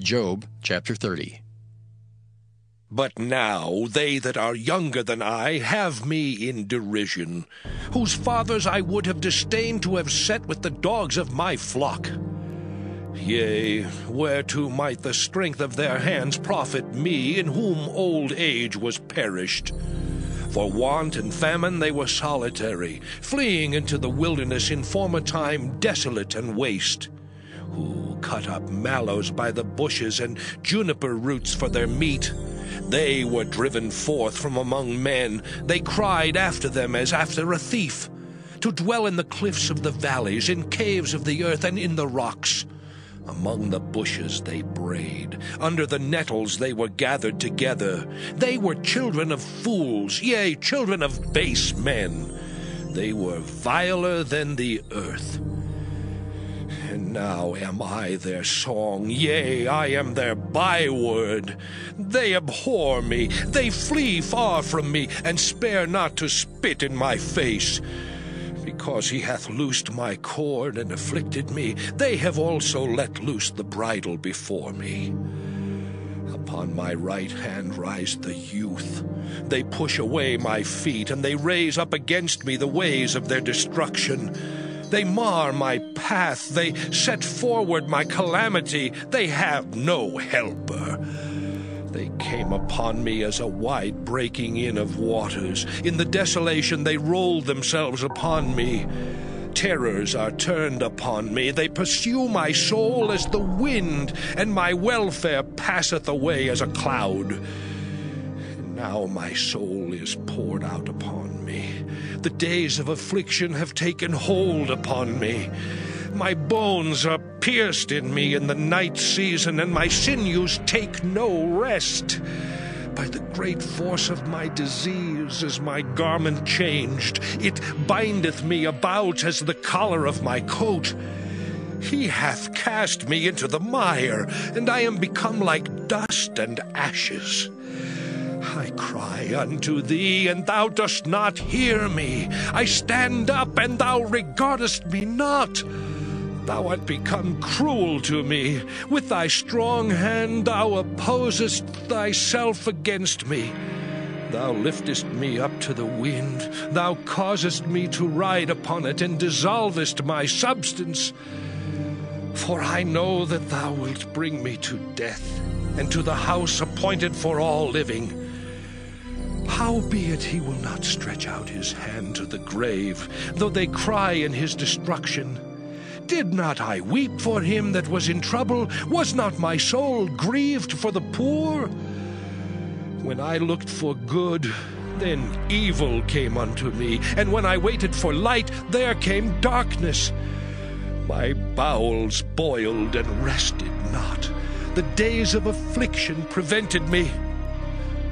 Job chapter 30. But now they that are younger than I have me in derision, whose fathers I would have disdained to have set with the dogs of my flock. Yea, whereto might the strength of their hands profit me, in whom old age was perished? For want and famine they were solitary, fleeing into the wilderness in former time desolate and waste, who cut up mallows by the bushes and juniper roots for their meat. They were driven forth from among men. They cried after them as after a thief, to dwell in the cliffs of the valleys, in caves of the earth, and in the rocks. Among the bushes they brayed, under the nettles they were gathered together. They were children of fools, yea, children of base men. They were viler than the earth. And now am I their song, yea, I am their byword. They abhor me, they flee far from me, and spare not to spit in my face. Because he hath loosed my cord and afflicted me, they have also let loose the bridle before me. Upon my right hand rise the youth. They push away my feet, and they raise up against me the ways of their destruction. They mar my path, they set forward my calamity. They have no helper. They came upon me as a wide breaking in of waters. In the desolation they rolled themselves upon me. Terrors are turned upon me. They pursue my soul as the wind, and my welfare passeth away as a cloud. And now my soul is poured out upon me. The days of affliction have taken hold upon me. My bones are pierced in me in the night season, and my sinews take no rest. By the great force of my disease is my garment changed. It bindeth me about as the collar of my coat. He hath cast me into the mire, and I am become like dust and ashes. I cry unto thee, and thou dost not hear me. I stand up, and thou regardest me not. Thou art become cruel to me. With thy strong hand thou opposest thyself against me. Thou liftest me up to the wind. Thou causest me to ride upon it, and dissolvest my substance. For I know that thou wilt bring me to death, and to the house appointed for all living. Howbeit he will not stretch out his hand to the grave, though they cry in his destruction. Did not I weep for him that was in trouble? Was not my soul grieved for the poor? When I looked for good, then evil came unto me, and when I waited for light, there came darkness. My bowels boiled and rested not. The days of affliction prevented me.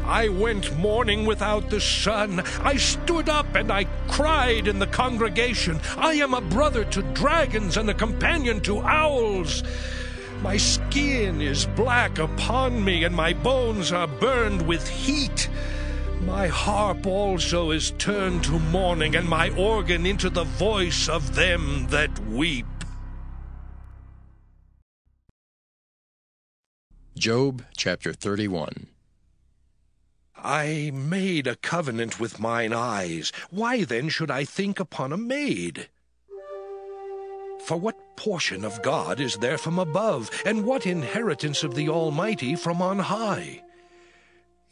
I went mourning without the sun. I stood up and I cried in the congregation. I am a brother to dragons and a companion to owls. My skin is black upon me, and my bones are burned with heat. My harp also is turned to mourning, and my organ into the voice of them that weep. Job chapter 31. I made a covenant with mine eyes. Why then should I think upon a maid? For what portion of God is there from above, and what inheritance of the Almighty from on high?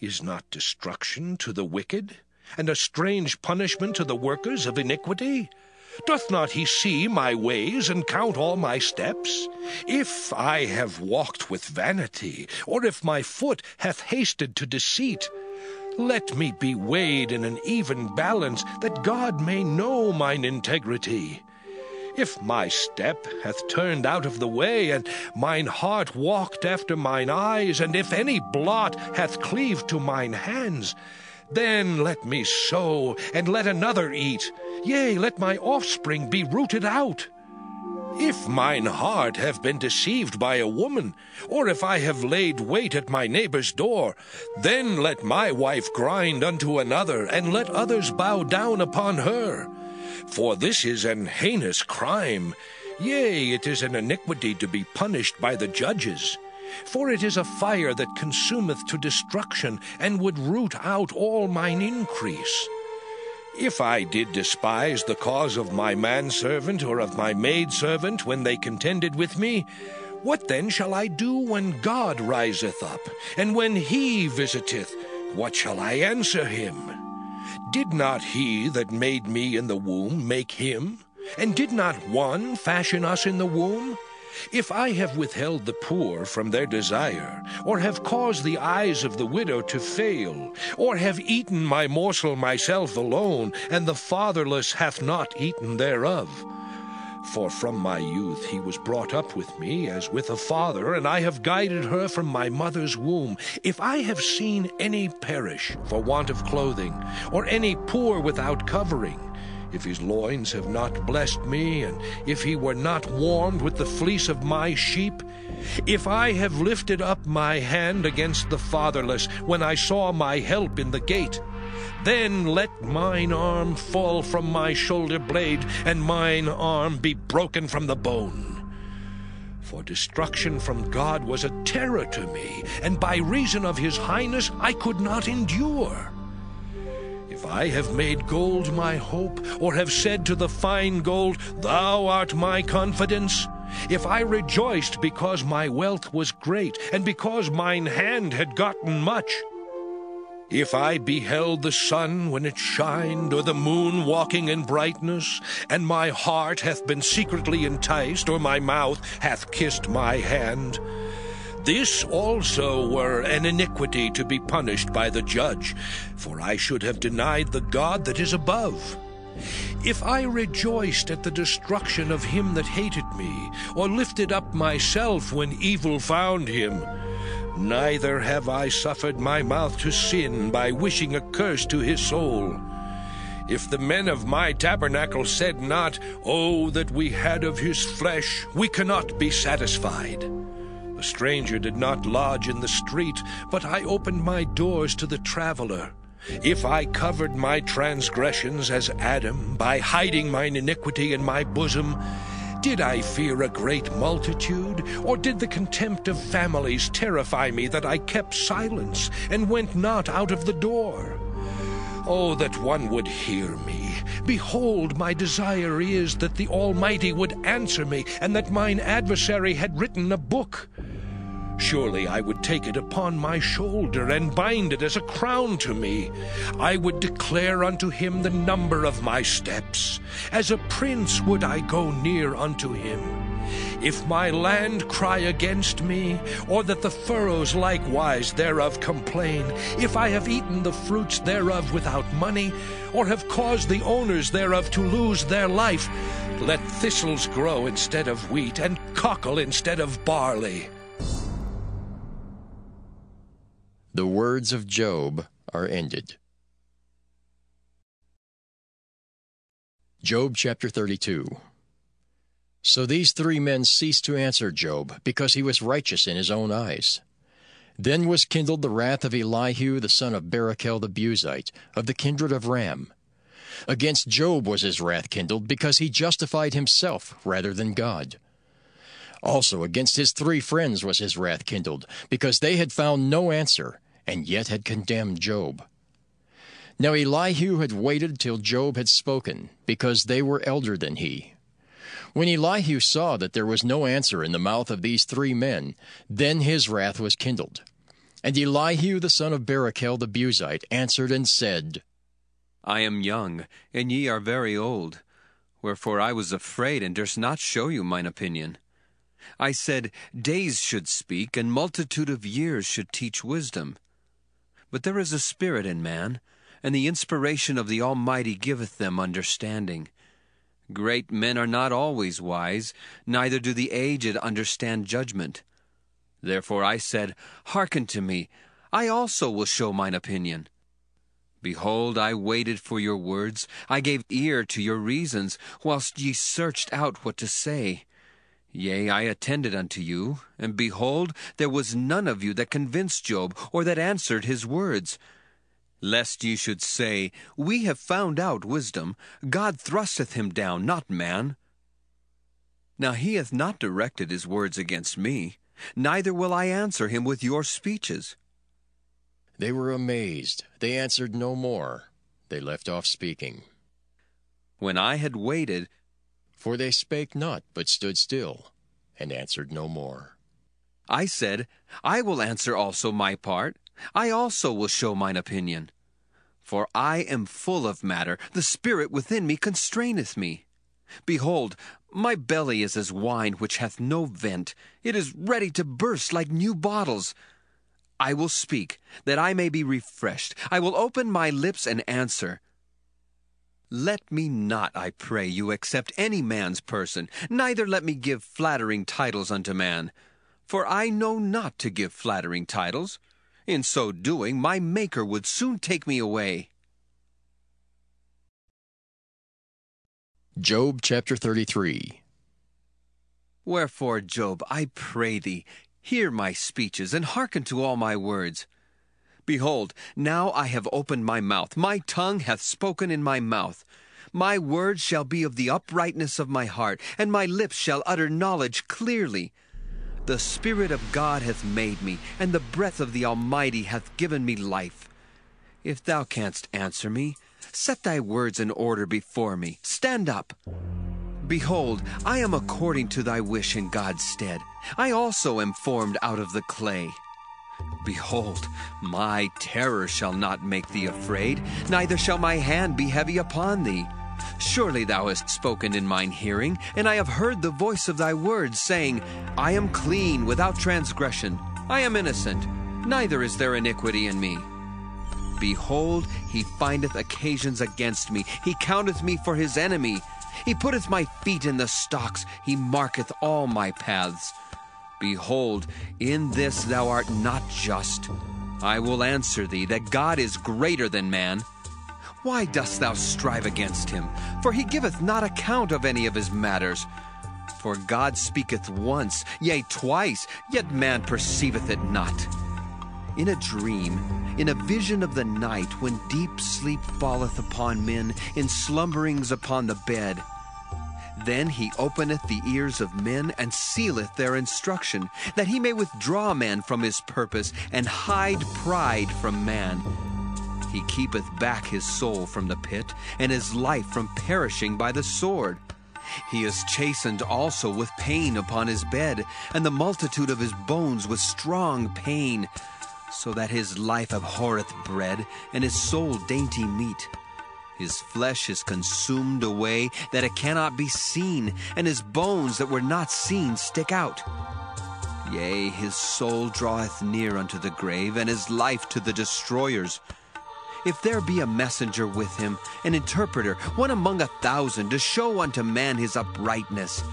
Is not destruction to the wicked, and a strange punishment to the workers of iniquity? Doth not he see my ways, and count all my steps? If I have walked with vanity, or if my foot hath hasted to deceit, let me be weighed in an even balance, that God may know mine integrity. If my step hath turned out of the way, and mine heart walked after mine eyes, and if any blot hath cleaved to mine hands, then let me sow, and let another eat. Yea, let my offspring be rooted out. If mine heart have been deceived by a woman, or if I have laid wait at my neighbor's door, then let my wife grind unto another, and let others bow down upon her. For this is an heinous crime. Yea, it is an iniquity to be punished by the judges. For it is a fire that consumeth to destruction, and would root out all mine increase. If I did despise the cause of my manservant or of my maidservant when they contended with me, what then shall I do when God riseth up? And when he visiteth, what shall I answer him? Did not he that made me in the womb make him? And did not one fashion us in the womb? If I have withheld the poor from their desire, or have caused the eyes of the widow to fail, or have eaten my morsel myself alone, and the fatherless hath not eaten thereof. For from my youth he was brought up with me as with a father, and I have guided her from my mother's womb. If I have seen any perish for want of clothing, or any poor without covering, if his loins have not blessed me, and if he were not warmed with the fleece of my sheep, if I have lifted up my hand against the fatherless, when I saw my help in the gate, then let mine arm fall from my shoulder blade, and mine arm be broken from the bone. For destruction from God was a terror to me, and by reason of his highness I could not endure. If I have made gold my hope, or have said to the fine gold, Thou art my confidence, if I rejoiced because my wealth was great, and because mine hand had gotten much, if I beheld the sun when it shined, or the moon walking in brightness, and my heart hath been secretly enticed, or my mouth hath kissed my hand, this also were an iniquity to be punished by the judge, for I should have denied the God that is above. If I rejoiced at the destruction of him that hated me, or lifted up myself when evil found him, neither have I suffered my mouth to sin by wishing a curse to his soul. If the men of my tabernacle said not, O that we had of his flesh, we cannot be satisfied. The stranger did not lodge in the street, but I opened my doors to the traveler. If I covered my transgressions as Adam, by hiding mine iniquity in my bosom, did I fear a great multitude, or did the contempt of families terrify me that I kept silence, and went not out of the door? Oh, that one would hear me! Behold, my desire is that the Almighty would answer me, and that mine adversary had written a book. Surely I would take it upon my shoulder, and bind it as a crown to me. I would declare unto him the number of my steps. As a prince would I go near unto him. If my land cry against me, or that the furrows likewise thereof complain, if I have eaten the fruits thereof without money, or have caused the owners thereof to lose their life, let thistles grow instead of wheat, and cockle instead of barley. The words of Job are ended. Job chapter 32. So these three men ceased to answer Job, because he was righteous in his own eyes. Then was kindled the wrath of Elihu the son of Barachel the Buzite, of the kindred of Ram. Against Job was his wrath kindled, because he justified himself rather than God. Also against his three friends was his wrath kindled, because they had found no answer, and yet had condemned Job. Now Elihu had waited till Job had spoken, because they were elder than he. When Elihu saw that there was no answer in the mouth of these three men, then his wrath was kindled. And Elihu the son of Barachel the Buzite answered and said, I am young, and ye are very old. Wherefore I was afraid, and durst not show you mine opinion. I said, Days should speak, and multitude of years should teach wisdom. But there is a spirit in man, and the inspiration of the Almighty giveth them understanding. Great men are not always wise, neither do the aged understand judgment. Therefore I said, Hearken to me, I also will show mine opinion. Behold, I waited for your words, I gave ear to your reasons, whilst ye searched out what to say. Yea, I attended unto you, and behold, there was none of you that convinced Job, or that answered his words. Lest ye should say, We have found out wisdom, God thrusteth him down, not man. Now he hath not directed his words against me, neither will I answer him with your speeches." They were amazed. They answered no more. They left off speaking. When I had waited, For they spake not, but stood still, and answered no more. I said, "I will answer also my part. I also will show mine opinion. For I am full of matter, the spirit within me constraineth me. Behold, my belly is as wine which hath no vent. It is ready to burst like new bottles. I will speak, that I may be refreshed. I will open my lips and answer. Let me not, I pray you, accept any man's person, neither let me give flattering titles unto man. For I know not to give flattering titles. In so doing, my Maker would soon take me away." Job chapter 33. Wherefore, Job, I pray thee, hear my speeches, and hearken to all my words. Behold, now I have opened my mouth, my tongue hath spoken in my mouth. My words shall be of the uprightness of my heart, and my lips shall utter knowledge clearly. The Spirit of God hath made me, and the breath of the Almighty hath given me life. If thou canst answer me, set thy words in order before me. Stand up. Behold, I am according to thy wish in God's stead. I also am formed out of the clay. Behold, my terror shall not make thee afraid, neither shall my hand be heavy upon thee. Surely thou hast spoken in mine hearing, and I have heard the voice of thy words, saying, I am clean without transgression. I am innocent, neither is there iniquity in me. Behold, he findeth occasions against me. He counteth me for his enemy. He putteth my feet in the stocks. He marketh all my paths. Behold, in this thou art not just. I will answer thee that God is greater than man. Why dost thou strive against him? For he giveth not account of any of his matters. For God speaketh once, yea, twice, yet man perceiveth it not. In a dream, in a vision of the night, when deep sleep falleth upon men, in slumberings upon the bed, then he openeth the ears of men, and sealeth their instruction, that he may withdraw man from his purpose, and hide pride from man. He keepeth back his soul from the pit, and his life from perishing by the sword. He is chastened also with pain upon his bed, and the multitude of his bones with strong pain, so that his life abhorreth bread, and his soul dainty meat. His flesh is consumed away, that it cannot be seen, and his bones that were not seen stick out. Yea, his soul draweth near unto the grave, and his life to the destroyers. If there be a messenger with him, an interpreter, one among 1,000, to show unto man his uprightness,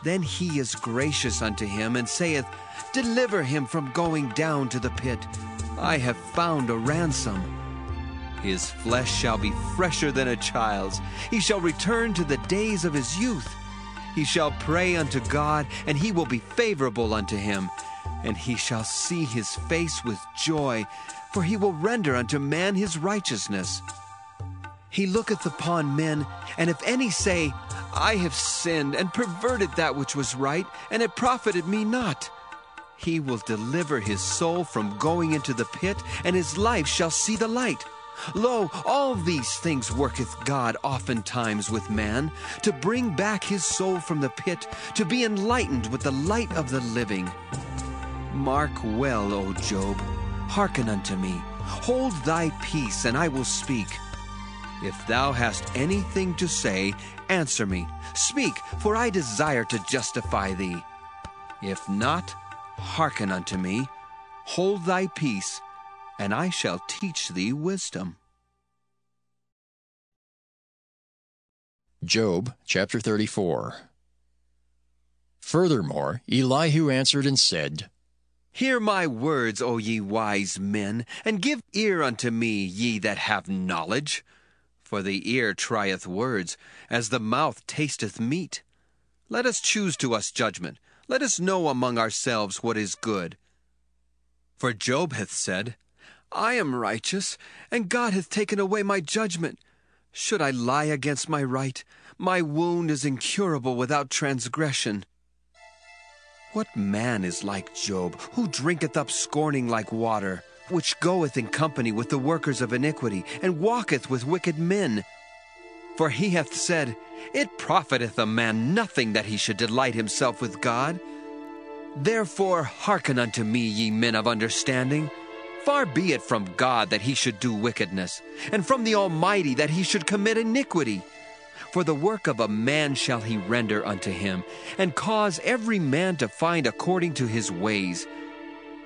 then he is gracious unto him, and saith, Deliver him from going down to the pit. I have found a ransom. His flesh shall be fresher than a child's. He shall return to the days of his youth. He shall pray unto God, and he will be favorable unto him. And he shall see his face with joy, for he will render unto man his righteousness. He looketh upon men, and if any say, I have sinned, and perverted that which was right, and it profited me not, he will deliver his soul from going into the pit, and his life shall see the light. Lo, all these things worketh God oftentimes with man, to bring back his soul from the pit, to be enlightened with the light of the living. Mark well, O Job, hearken unto me. Hold thy peace, and I will speak. If thou hast anything to say, answer me. Speak, for I desire to justify thee. If not, hearken unto me. Hold thy peace, and I shall teach thee wisdom. Job chapter 34. Furthermore, Elihu answered and said, Hear my words, O ye wise men, and give ear unto me, ye that have knowledge. For the ear trieth words, as the mouth tasteth meat. Let us choose to us judgment. Let us know among ourselves what is good. For Job hath said, I am righteous, and God hath taken away my judgment. Should I lie against my right? My wound is incurable without transgression. What man is like Job, who drinketh up scorning like water, which goeth in company with the workers of iniquity, and walketh with wicked men? For he hath said, It profiteth a man nothing that he should delight himself with God. Therefore hearken unto me, ye men of understanding. Far be it from God that he should do wickedness, and from the Almighty that he should commit iniquity. For the work of a man shall he render unto him, and cause every man to find according to his ways.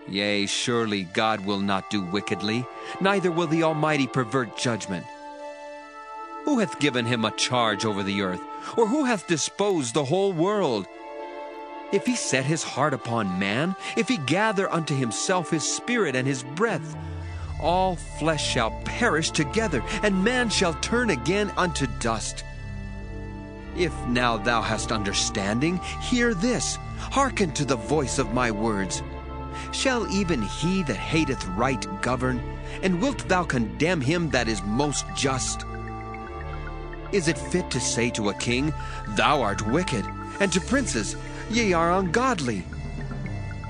Yea, surely God will not do wickedly, neither will the Almighty pervert judgment. Who hath given him a charge over the earth, or who hath disposed the whole world? If he set his heart upon man, if he gather unto himself his spirit and his breath, all flesh shall perish together, and man shall turn again unto dust. If now thou hast understanding, hear this, hearken to the voice of my words. Shall even he that hateth right govern? And wilt thou condemn him that is most just? Is it fit to say to a king, Thou art wicked, and to princes, Ye are ungodly?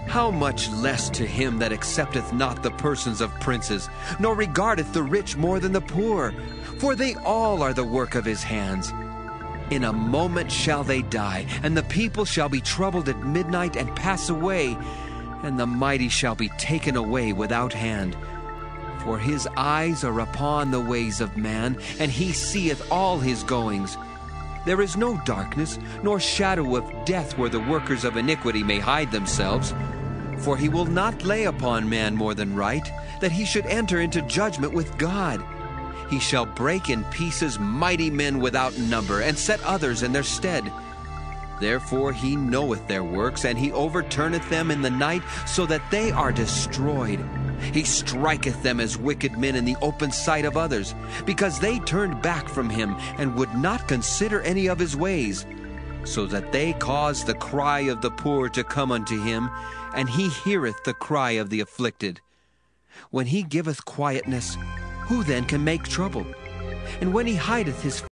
How much less to him that accepteth not the persons of princes, nor regardeth the rich more than the poor? For they all are the work of his hands. In a moment shall they die, and the people shall be troubled at midnight and pass away, and the mighty shall be taken away without hand. For his eyes are upon the ways of man, and he seeth all his goings. There is no darkness, nor shadow of death where the workers of iniquity may hide themselves. For he will not lay upon man more than right, that he should enter into judgment with God. He shall break in pieces mighty men without number, and set others in their stead. Therefore he knoweth their works, and he overturneth them in the night, so that they are destroyed. He striketh them as wicked men in the open sight of others, because they turned back from him, and would not consider any of his ways, so that they cause the cry of the poor to come unto him, and he heareth the cry of the afflicted. When he giveth quietness, who then can make trouble? And when he hideth his